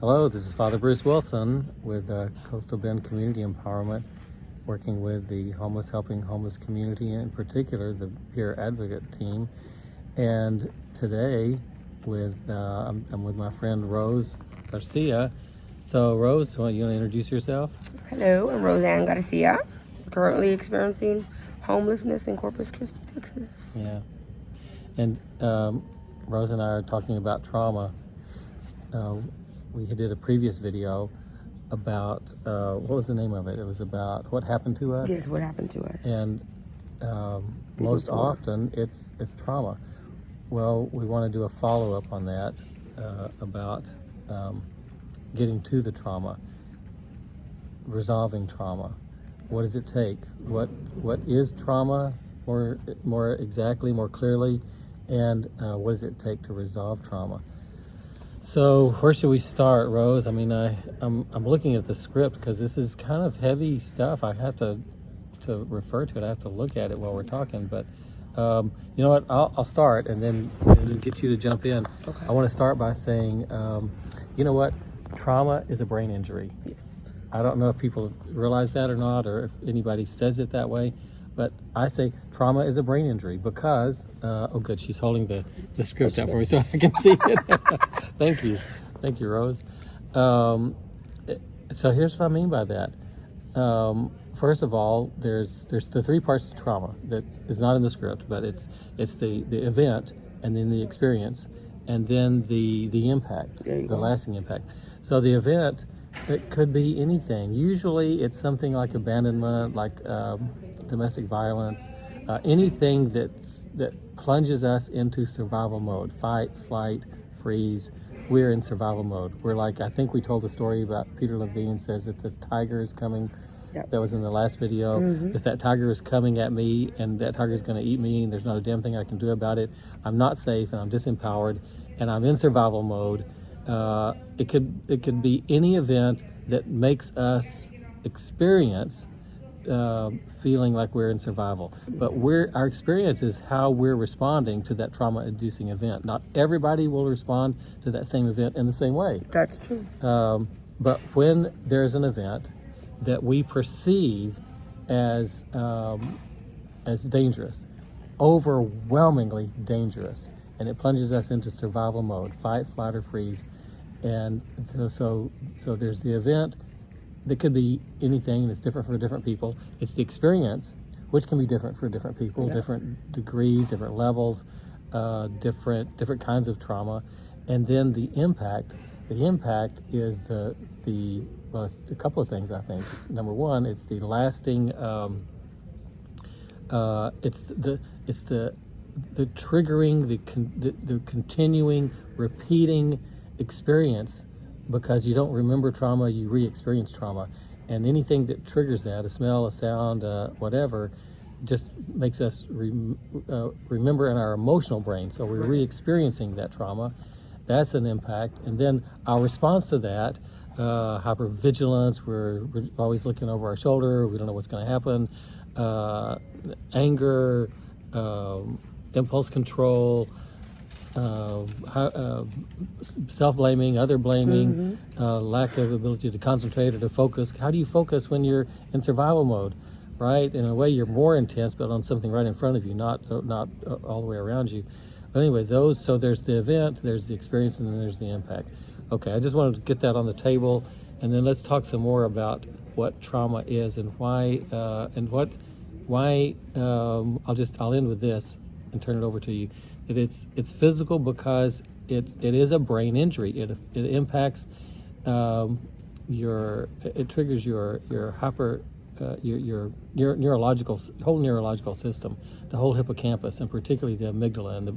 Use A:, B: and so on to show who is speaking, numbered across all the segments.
A: Hello, this is Father Bruce Wilson with Coastal Bend Community Empowerment, working with the Homeless Helping Homeless community, and in particular the peer advocate team. And today I'm with my friend Rose Garcia. So Rose, you want to introduce yourself?
B: Hello, I'm Roseanne Garcia, currently experiencing homelessness in Corpus Christi, Texas.
A: Yeah. And Rose and I are talking about trauma. We did a previous video about, what was the name of it? It was about what happened to us.
B: Yes, what happened to us.
A: And most often it's trauma. Well, we want to do a follow-up on that about getting to the trauma, resolving trauma. What does it take? What is trauma more exactly, more clearly, and what does it take to resolve trauma? So where should we start, Rose? I mean, I'm looking at the script because this is kind of heavy stuff. I have to refer to it. I have to look at it while we're talking. But you know what? I'll start and then get you to jump in.
B: Okay.
A: I want to start by saying, you know what? Trauma is a brain injury.
B: Yes.
A: I don't know if people realize that or not, or if anybody says it that way. But I say trauma is a brain injury because, oh good, she's holding the script out for me so I can see it. Thank you, Rose. So here's what I mean by that. First of all, there's the three parts to trauma that is not in the script, but it's the event, and then the experience, and then the impact, the lasting impact. So the event, it could be anything. Usually it's something like abandonment, like domestic violence, anything that plunges us into survival mode, fight, flight, freeze. We're in survival mode. We're like, I think we told the story about Peter Levine says that the tiger is coming.
B: Yep.
A: That was in the last video.
B: Mm-hmm.
A: If that tiger is coming at me and that tiger is going to eat me and there's not a damn thing I can do about it, I'm not safe and I'm disempowered and I'm in survival mode. It could be any event that makes us experience feeling like we're in survival. But our experience is how we're responding to that trauma-inducing event. Not everybody will respond to that same event in the same way.
B: That's true.
A: But when there's an event that we perceive as dangerous, overwhelmingly dangerous, and it plunges us into survival mode, fight, flight, or freeze, and so there's the event. That could be anything, and it's different for different people. It's the experience, which can be different for different people, different degrees, different levels, different kinds of trauma, and then the impact. The impact is well, it's a couple of things. I think number one, it's the lasting. It's the triggering, the continuing, repeating experience. Because you don't remember trauma, you re-experience trauma. And anything that triggers that, a smell, a sound, whatever, just makes us remember in our emotional brain. So we're re-experiencing that trauma. That's an impact. And then our response to that, hypervigilance, we're always looking over our shoulder, we don't know what's going to happen, anger, impulse control, self-blaming, other blaming, lack of ability to concentrate or to focus. How do you focus when you're in survival mode, right? In a way, you're more intense, but on something right in front of you, not all the way around you. But anyway, so there's the event, there's the experience, and then there's the impact. Okay, I just wanted to get that on the table, and then let's talk some more about what trauma is and why, I'll end with this and turn it over to you. That it's physical because it is a brain injury. It impacts it triggers your neurological whole neurological system, the whole hippocampus, and particularly the amygdala and the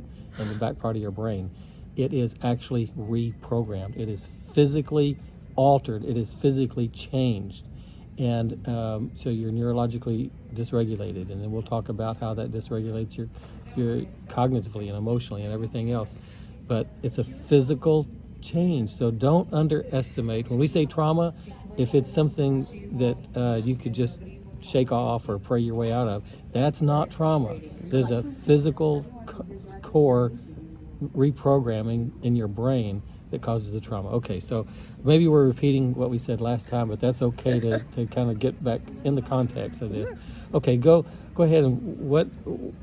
A: back part of your brain. It is actually reprogrammed. It is physically altered. It is physically changed, and so you're neurologically dysregulated. And then we'll talk about how that dysregulates your cognitively and emotionally and everything else. But it's a physical change. So don't underestimate. When we say trauma, if it's something that you could just shake off or pray your way out of, that's not trauma. There's a physical core reprogramming in your brain that causes the trauma. Okay, so maybe we're repeating what we said last time, but that's okay to kind of get back in the context of this. Okay, go ahead. And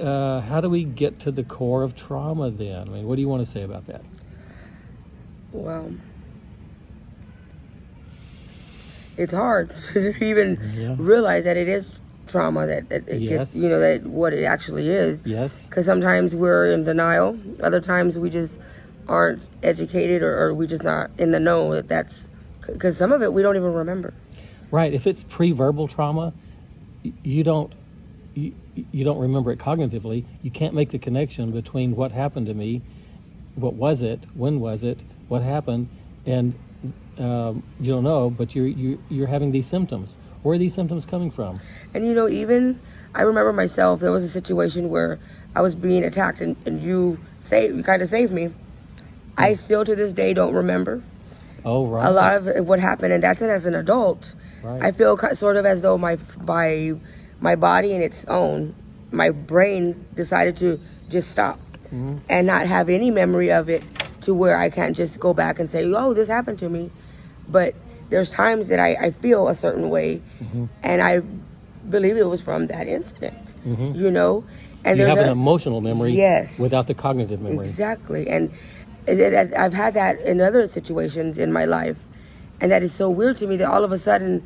A: how do we get to the core of trauma then? I mean, what do you want to say about that?
B: Well, it's hard to even realize that it is trauma, that it gets, that what it actually is.
A: Yes.
B: Because sometimes we're in denial. Other times we just aren't educated, or we just not in the know that's, because some of it we don't even remember.
A: Right. If it's pre-verbal trauma, you don't remember it cognitively. You can't make the connection between what happened to me, what was it, when was it, what happened, and you don't know, but you're having these symptoms. Where are these symptoms coming from?
B: And even I remember myself, there was a situation where I was being attacked, and you kind of saved me. I still to this day don't remember
A: a
B: lot of what happened, and that's it. As an adult, I feel sort of as though my body in its own, my brain decided to just stop and not have any memory of it, to where I can't just go back and say, oh, this happened to me. But there's times that I feel a certain way, and I believe it was from that incident, And
A: you have an emotional memory without the cognitive memory.
B: Exactly. And I've had that in other situations in my life, and that is so weird to me that all of a sudden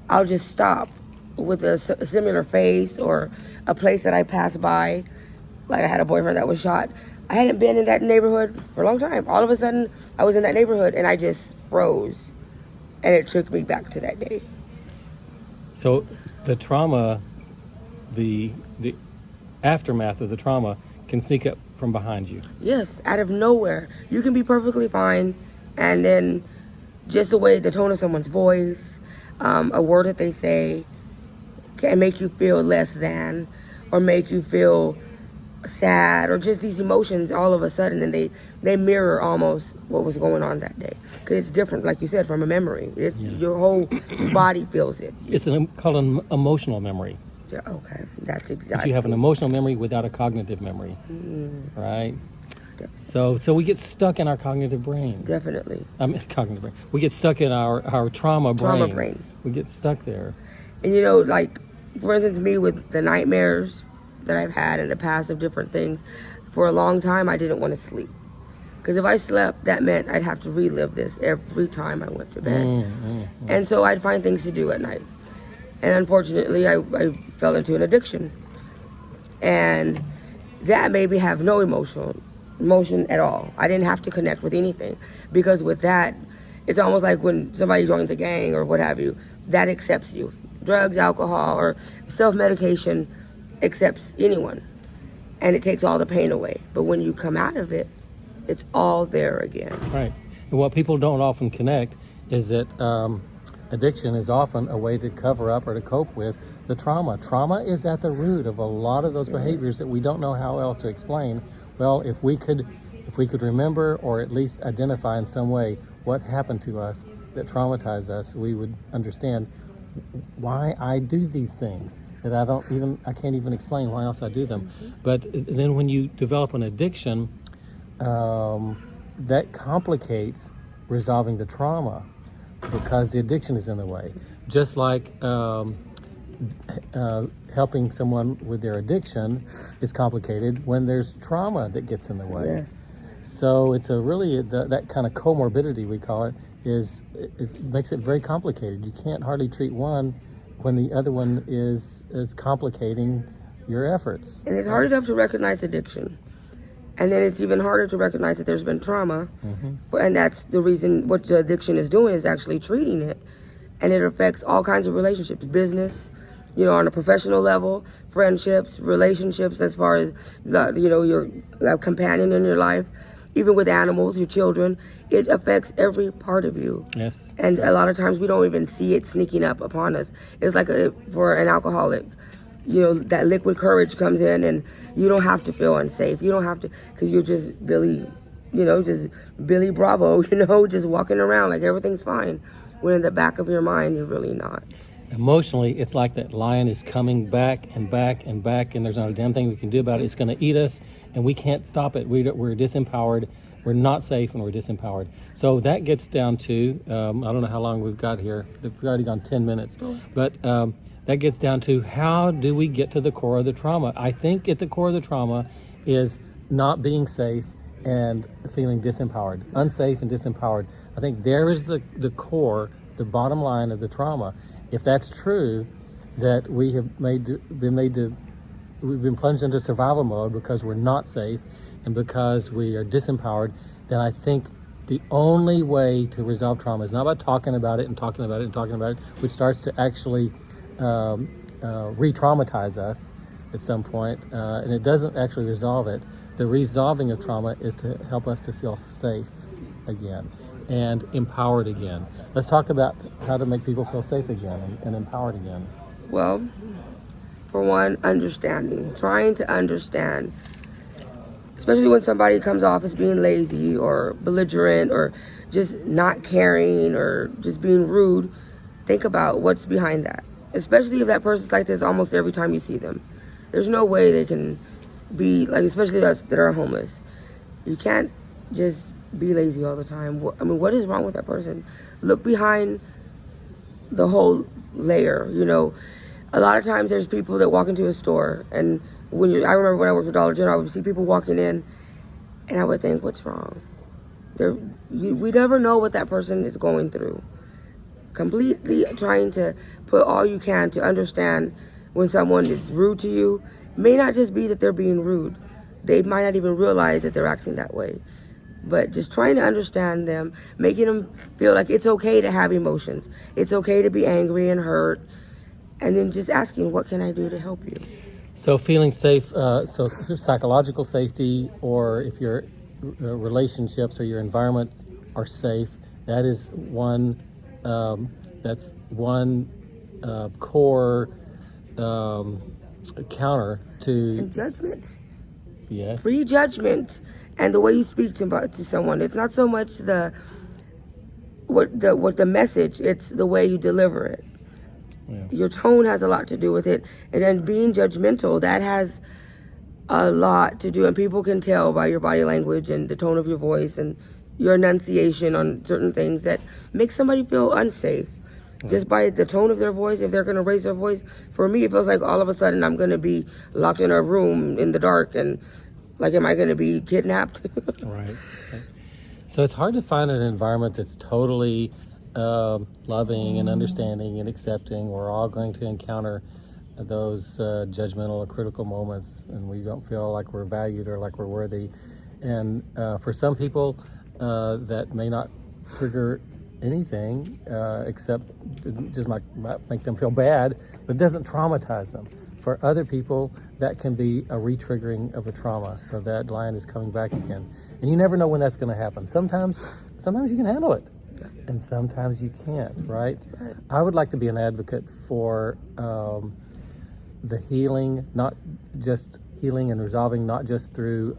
B: I'll just stop with a similar face or a place that I passed by. Like I had a boyfriend that was shot. I hadn't been in that neighborhood for a long time. All of a sudden I was in that neighborhood and I just froze, and it took me back to that day.
A: So the trauma, the aftermath of the trauma can sneak up from behind you.
B: Yes, out of nowhere. You can be perfectly fine, and then just the tone of someone's voice, a word that they say can make you feel less than, or make you feel sad, or just these emotions all of a sudden, and they mirror almost what was going on that day. Because it's different, like you said, from a memory. It's your whole body feels it.
A: It's called an emotional memory.
B: Yeah, okay, that's exactly.
A: But you have an emotional memory without a cognitive memory, right? Definitely. So we get stuck in our cognitive brain.
B: Definitely.
A: Cognitive brain. We get stuck in our trauma brain. We get stuck there.
B: And like, for instance, me with the nightmares that I've had in the past of different things, for a long time I didn't want to sleep. Because if I slept, that meant I'd have to relive this every time I went to bed. And so I'd find things to do at night. And unfortunately, I fell into an addiction. And that made me have no emotion at all. I didn't have to connect with anything. Because with that, it's almost like when somebody joins a gang or what have you, that accepts you. Drugs, alcohol, or self-medication accepts anyone. And it takes all the pain away. But when you come out of it, it's all there again.
A: Right. And what people don't often connect is that addiction is often a way to cover up or to cope with the trauma. Trauma is at the root of a lot of those behaviors that we don't know how else to explain. Well, if we could remember, or at least identify in some way what happened to us that traumatized us, we would understand why I do these things that I can't even explain why else I do them. But then when you develop an addiction, that complicates resolving the trauma, because the addiction is in the way. Just like helping someone with their addiction is complicated when there's trauma that gets in the way.
B: Yes.
A: So it's that kind of comorbidity, we call it, it makes it very complicated. You can't hardly treat one when the other one is complicating your efforts.
B: And it's hard enough to recognize addiction. And then it's even harder to recognize that there's been trauma. And that's the reason what the addiction is doing, is actually treating it. And it affects all kinds of relationships, business, on a professional level, friendships, relationships, as far as, your companion in your life, even with animals, your children. It affects every part of you.
A: Yes.
B: And a lot of times we don't even see it sneaking up upon us. It's like for an alcoholic, that liquid courage comes in, and you don't have to feel unsafe. You don't have to, because you're just Billy Bravo, just walking around like everything's fine. When in the back of your mind, you're really not.
A: Emotionally, it's like that lion is coming back and back and back, and there's not a damn thing we can do about it. It's going to eat us, and we can't stop it. We're disempowered. We're not safe and we're disempowered. So that gets down to, I don't know how long we've got here. We've already gone 10 minutes. But that gets down to, how do we get to the core of the trauma? I think at the core of the trauma is not being safe and feeling disempowered, unsafe and disempowered. I think there is the core, the bottom line of the trauma. If that's true, that we have we've been plunged into survival mode because we're not safe and because we are disempowered, then I think the only way to resolve trauma is not about talking about it and talking about it and talking about it, which starts to actually re-traumatize us at some point, and it doesn't actually resolve it. The resolving of trauma is to help us to feel safe again and empowered again. Let's talk about how to make people feel safe again and empowered again.
B: Well, for one, understanding, trying to understand, especially when somebody comes off as being lazy or belligerent or just not caring or just being rude. Think about what's behind that, especially if that person's like this almost every time you see them. There's no way they can be like, especially us that are homeless. You can't just be lazy all the time. What is wrong with that person? Look behind the whole layer. A lot of times there's people that walk into a store, and I remember when I worked for Dollar General, I would see people walking in, and I would think, what's wrong? We never know what that person is going through. Completely trying to put all you can to understand when someone is rude to you. It may not just be that they're being rude. They might not even realize that they're acting that way. But just trying to understand them, making them feel like it's okay to have emotions. It's okay to be angry and hurt. And then just asking, what can I do to help you?
A: So feeling safe, so psychological safety, or if your relationships or your environment are safe, that is one, core counter to...
B: And judgment.
A: Yes.
B: Prejudgment. And the way you speak to someone. It's not so much what the message, it's the way you deliver it.
A: Yeah.
B: Your tone has a lot to do with it. And then being judgmental, that has a lot to do. And people can tell by your body language and the tone of your voice and your enunciation on certain things that make somebody feel unsafe. Yeah. Just by the tone of their voice, if they're going to raise their voice. For me, it feels like all of a sudden I'm going to be locked in a room in the dark and like, am I going to be kidnapped?
A: Right. So it's hard to find an environment that's totally loving and understanding and accepting. We're all going to encounter those judgmental or critical moments, and we don't feel like we're valued or like we're worthy. And for some people, that may not trigger anything except just might make them feel bad, but it doesn't traumatize them. For other people, that can be a re-triggering of a trauma, so that line is coming back again. And you never know when that's going to happen. Sometimes you can handle it, and sometimes you can't, right? I would like to be an advocate for the healing, not just healing and resolving, not just through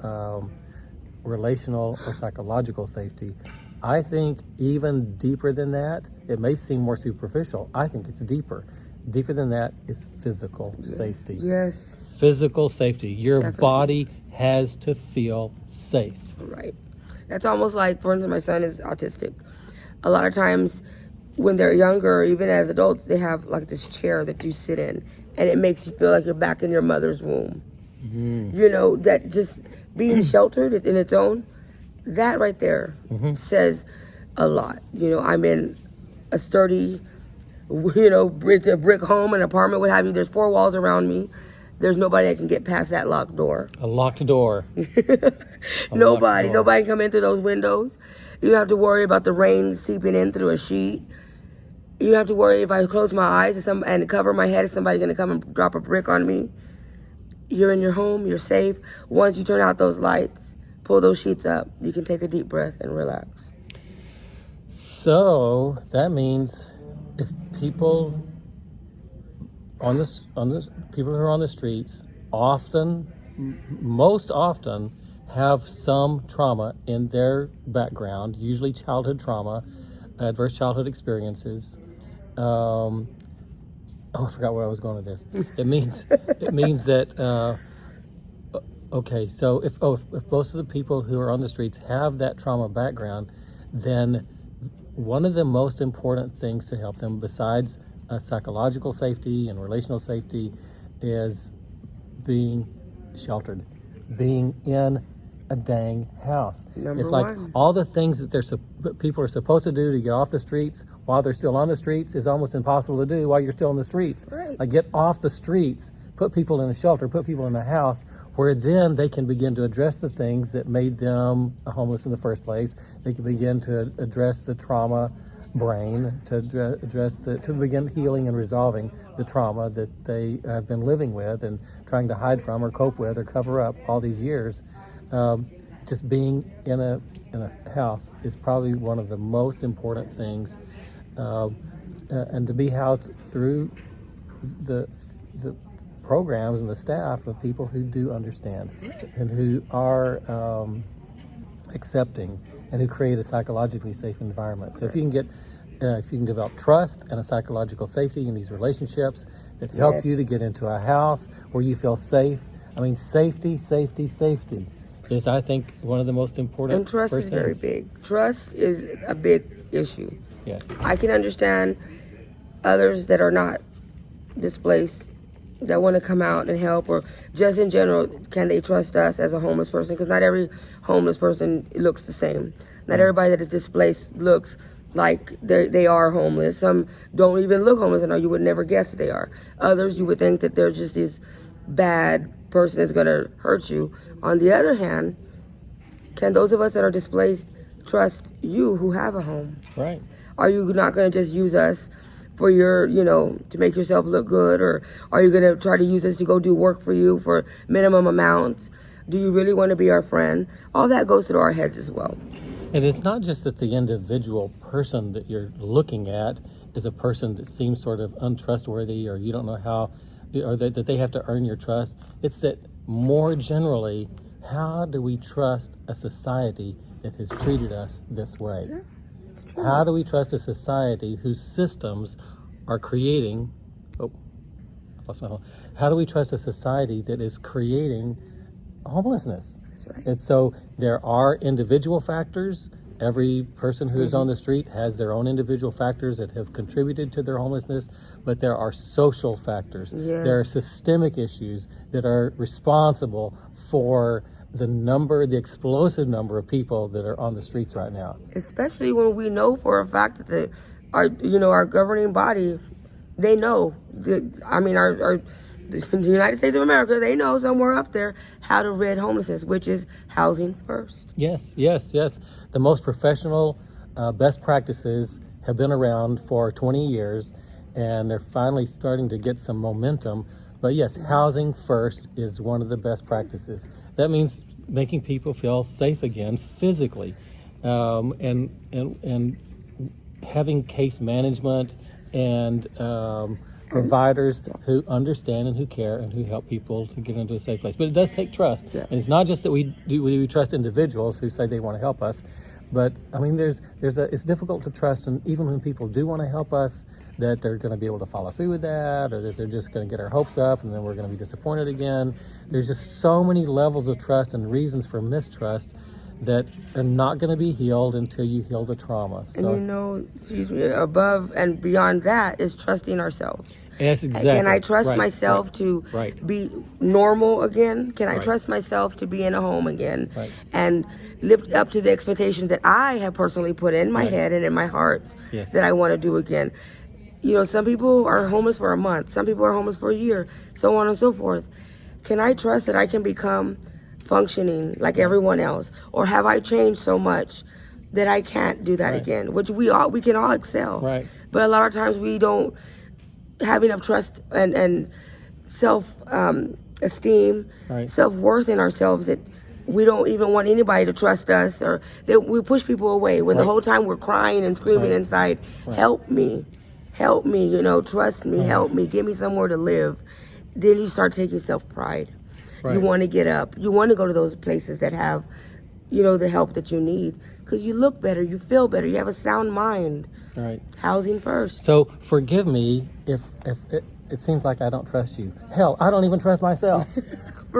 A: relational or psychological safety. I think even deeper than that, it may seem more superficial. I think it's deeper. Deeper than that is physical safety.
B: Yes.
A: Physical safety. Your body has to feel safe.
B: Right. That's almost like, for instance, my son is autistic. A lot of times when they're younger, even as adults, they have like this chair that you sit in, and it makes you feel like you're back in your mother's womb. Mm-hmm. That just being sheltered in its own, that right there says a lot. I'm in a sturdy, brick home, an apartment, what have you. There's 4 walls around me. There's nobody that can get past that locked door.
A: A locked door.
B: Nobody can come in through those windows. You don't have to worry about the rain seeping in through a sheet. You don't have to worry if I close my eyes and cover my head, is somebody going to come and drop a brick on me? You're in your home. You're safe. Once you turn out those lights, pull those sheets up, you can take a deep breath and relax.
A: So that means if people people who are on the streets most often have some trauma in their background, usually childhood trauma, adverse childhood experiences. I forgot where I was going with this. It means that Okay, so if most of the people who are on the streets have that trauma background, then one of the most important things to help them, besides psychological safety and relational safety, is being sheltered, being in a dang house. It's like
B: one.
A: all the things that people are supposed to do to get off the streets while they're still on the streets is almost impossible to do while you're still on the streets.
B: Right.
A: Like, get off the streets, put people in a shelter, put people in a house where then they can begin to address the things that made them homeless in the first place. They can begin to address the trauma brain, to begin healing and resolving the trauma that they have been living with and trying to hide from or cope with or cover up all these years. Just being in a house is probably one of the most important things, and to be housed through the programs and the staff of people who do understand and who are accepting and who create a psychologically safe environment. So if you can develop trust and a psychological safety in these relationships that help you to get into a house where you feel safe. I mean, safety is, I think, one of the most important.
B: And trust is very big. Trust is a big issue.
A: Yes.
B: I can understand others that are not displaced that want to come out and help, or just in general, can they trust us as a homeless person? Because not every homeless person looks the same. Not everybody that is displaced looks like they are homeless. Some don't even look homeless, and you would never guess that they are. Others, you would think that they're just this bad person that's going to hurt you. On the other hand, can those of us that are displaced trust you who have a home?
A: Right.
B: Are you not going to just use us for your, to make yourself look good? Or are you going to try to use us to go do work for you for minimum amounts? Do you really want to be our friend? All that goes through our heads as well.
A: And it's not just that the individual person that you're looking at is a person that seems sort of untrustworthy, or you don't know how, or that they have to earn your trust. It's that more generally, how do we trust a society that has treated us this way?
B: Yeah, it's true.
A: How do we trust a society whose systems are creating, how do we trust a society that is creating homelessness?
B: That's right.
A: And so there are individual factors. Every person who is on the street has their own individual factors that have contributed to their homelessness, but there are social factors.
B: Yes.
A: There are systemic issues that are responsible for the explosive number of people that are on the streets right now.
B: Especially when we know for a fact that our governing body, they know. The United States of America, they know somewhere up there how to rid homelessness, which is housing first.
A: Yes. The most professional best practices have been around for 20 years, and they're finally starting to get some momentum. But yes, housing first is one of the best practices. That means making people feel safe again physically, and having case management and providers who understand and who care and who help people to get into a safe place. But it does take trust.
B: Yeah.
A: And it's not just that we trust individuals who say they want to help us, but I mean, it's difficult to trust, and even when people do want to help us, that they're going to be able to follow through with that, or that they're just going to get our hopes up and then we're going to be disappointed again. There's just so many levels of trust and reasons for mistrust that are not going to be healed until you heal the trauma. So,
B: And above and beyond that is trusting ourselves.
A: Yes, exactly.
B: Can I trust myself to be normal again? Can I trust myself to be in a home again?
A: Right.
B: And live up to the expectations that I have personally put in my head and in my heart that I want to do again. Some people are homeless for a month. Some people are homeless for a year, so on and so forth. Can I trust that I can become functioning like everyone else? Or have I changed so much that I can't do that again? Which we can all excel.
A: Right.
B: But a lot of times we don't have enough trust and self esteem, self-worth in ourselves that we don't even want anybody to trust us, or that we push people away when the whole time we're crying and screaming inside, help me, trust me, help me, give me somewhere to live. Then you start taking self-pride. You want to get up. You want to go to those places that have, the help that you need, because you look better, you feel better, you have a sound mind.
A: Right.
B: Housing first.
A: So forgive me if it seems like I don't trust you. Hell, I don't even trust myself.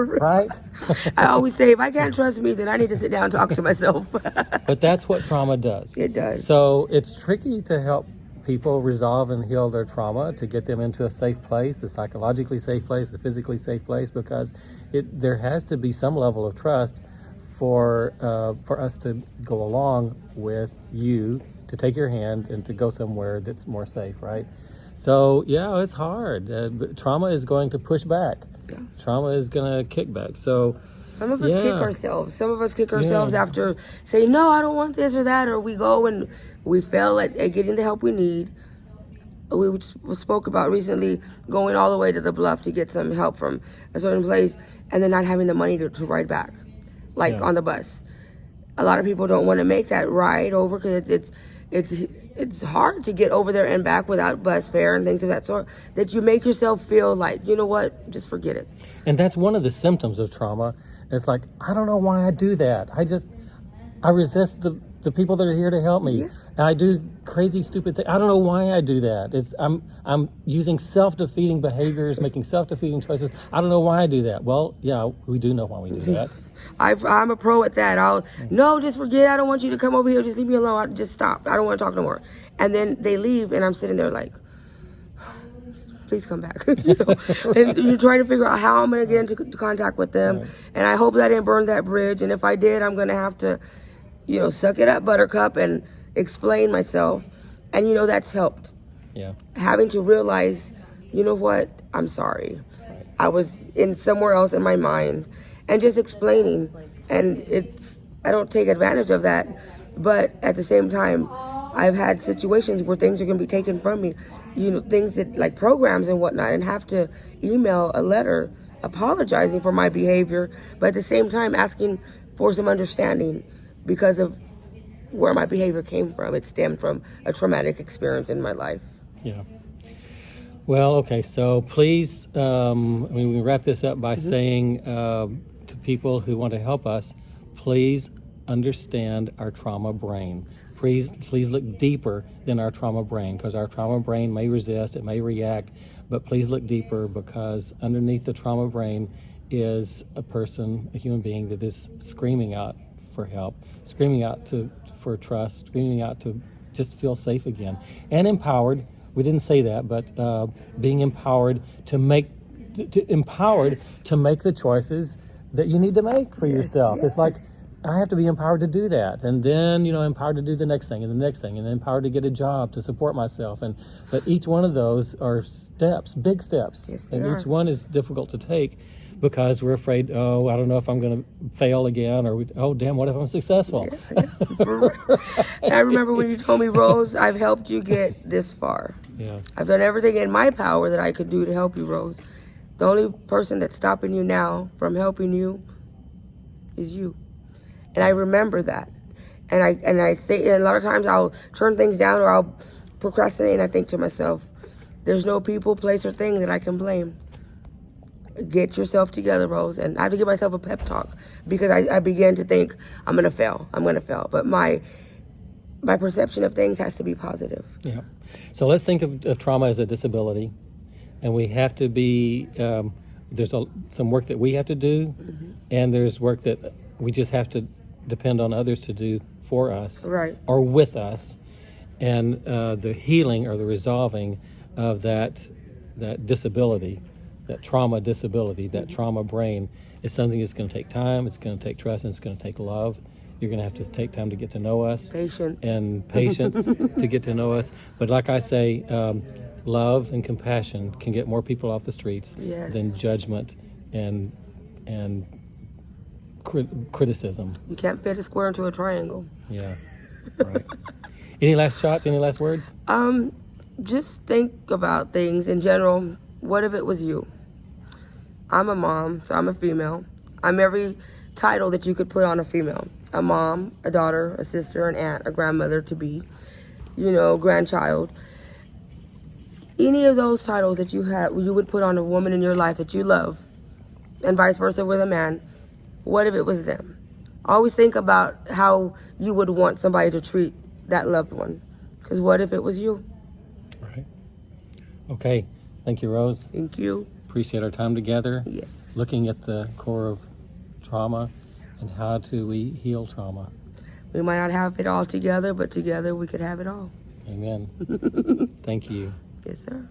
A: right?
B: I always say, if I can't trust me, then I need to sit down and talk to myself.
A: But that's what trauma does.
B: It does.
A: So it's tricky to help people resolve and heal their trauma, to get them into a safe place, a psychologically safe place, a physically safe place, because there has to be some level of trust for us to go along with you, to take your hand and to go somewhere that's more safe, right? So yeah, it's hard. But trauma is going to push back.
B: Yeah.
A: Trauma is going to kick back. So
B: some of us kick ourselves. Some of us kick ourselves after saying, no, I don't want this or that, or we go and we fail at getting the help we need. We spoke about recently going all the way to the Bluff to get some help from a certain place, and then not having the money to ride back, on the bus. A lot of people don't want to make that ride over because it's hard to get over there and back without bus fare and things of that sort, that you make yourself feel like, you know what, just forget it.
A: And that's one of the symptoms of trauma. It's like, I don't know why I do that. I resist the people that are here to help me.
B: Yeah.
A: And I do crazy, stupid things. I don't know why I do that. I'm using self-defeating behaviors, making self-defeating choices. I don't know why I do that. Well, yeah, we do know why we do that.
B: I'm a pro at that. No, just forget. I don't want you to come over here. Just leave me alone. Just stop. I don't want to talk no more. And then they leave, and I'm sitting there like, please come back. And you're trying to figure out how I'm going to get into contact with them. Right. And I hope that I didn't burn that bridge. And if I did, I'm going to have to, suck it up, buttercup, and explain myself. And, that's helped. Yeah. Having to realize, you know what, I'm sorry. Right. I was in somewhere else in my mind. And just explaining. And I don't take advantage of that. But at the same time, I've had situations where things are going to be taken from me. Things that like programs and whatnot, and have to email a letter apologizing for my behavior, but at the same time asking for some understanding because of where my behavior came from. It stemmed from a traumatic experience in my life.
A: Yeah. Well, okay, so please, we wrap this up by saying to people who want to help us, please understand our trauma brain. Please look deeper than our trauma brain, because our trauma brain may resist, it may react, but please look deeper, because underneath the trauma brain is a person, a human being that is screaming out for help, screaming out for trust, screaming out to just feel safe again, and empowered. We didn't say that, but being empowered to make the choices that you need to make for yourself. It's like, I have to be empowered to do that, and then empowered to do the next thing and the next thing, and then empowered to get a job to support myself. But each one of those are steps, big steps, each one is difficult to take because we're afraid. Oh, I don't know if I'm going to fail again, or oh, damn, what if I'm successful?
B: And I remember when you told me, Rose, I've helped you get this far. Yeah, I've done everything in my power that I could do to help you, Rose. The only person that's stopping you now from helping you is you. And I remember that. And I say, and a lot of times I'll turn things down or I'll procrastinate, and I think to myself, there's no people, place, or thing that I can blame. Get yourself together, Rose. And I have to give myself a pep talk, because I began to think, I'm going to fail. But my perception of things has to be positive.
A: Yeah. So let's think of trauma as a disability. And we have to be, there's some work that we have to do, and there's work that we just have to depend on others to do for us, right, or with us. And the healing or the resolving of that disability, that trauma disability, that trauma brain, is something that's going to take time, it's going to take trust, and it's going to take love. You're going to have to take time to get to know us. Patience to get to know us. But like I say, love and compassion can get more people off the streets than judgment and criticism.
B: You can't fit a square into a triangle.
A: Yeah, right. Any last shots? Any last words?
B: Just think about things in general. What if it was you? I'm a mom, so I'm a female. I'm every title that you could put on a female. A mom, a daughter, a sister, an aunt, a grandmother to be, grandchild. Any of those titles that you would put on a woman in your life that you love, and vice versa with a man. What if it was them? Always think about how you would want somebody to treat that loved one. Because what if it was you?
A: Right. Okay. Thank you, Rose.
B: Thank you.
A: Appreciate our time together.
B: Yes.
A: looking at the core of trauma and how do we heal trauma.
B: We might not have it all together, but together we could have it all.
A: Amen. Thank you.
B: Yes, sir.